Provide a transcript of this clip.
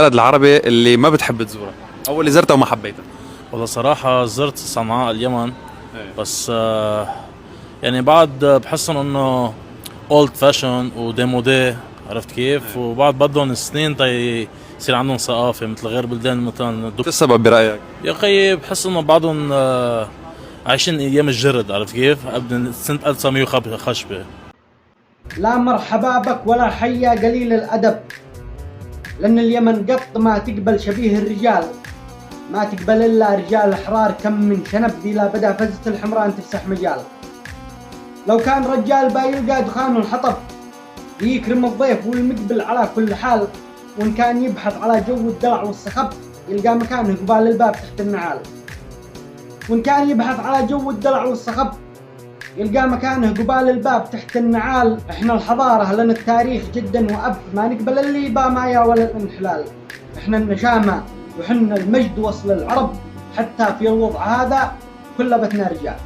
البلد العربي اللي ما بتحب تزورها او اللي زرتها وما حبيتها؟ والله صراحة زرت صنعاء اليمن، إيه. بس يعني بعد بحسن انه اولد فاشن وديمودي، عرفت كيف؟ وبعد بدهم سنين يصير عندهم ثقافة مثل غير بلدان مثلا شو السبب برايك؟ يا اخي بحس انه بعضهم عايشين ايام الجرد، عرفت كيف؟ قبل سنة 1900 لا مرحبا بك ولا حيا قليل الأدب، لأن اليمن قط ما تقبل شبيه الرجال، ما تقبل إلا رجال أحرار. كم من شنب ذي لا بدا فزة الحمران تفسح مجال. لو كان رجال بايلقى دخان الحطب يكرم الضيف والمقبل على كل حال، وإن كان يبحث على جو الدلع والصخب يلقى مكانه قبال الباب تحت النعال. وإن كان يبحث على جو الدلع والصخب يلقى مكانه قبال الباب تحت النعال. احنا الحضارة لنا التاريخ جدا وأب، ما نقبل اللي يبا مايا ولا الانحلال. احنا النشامة وحنا المجد وصل العرب، حتى في الوضع هذا كلبتنا رجال.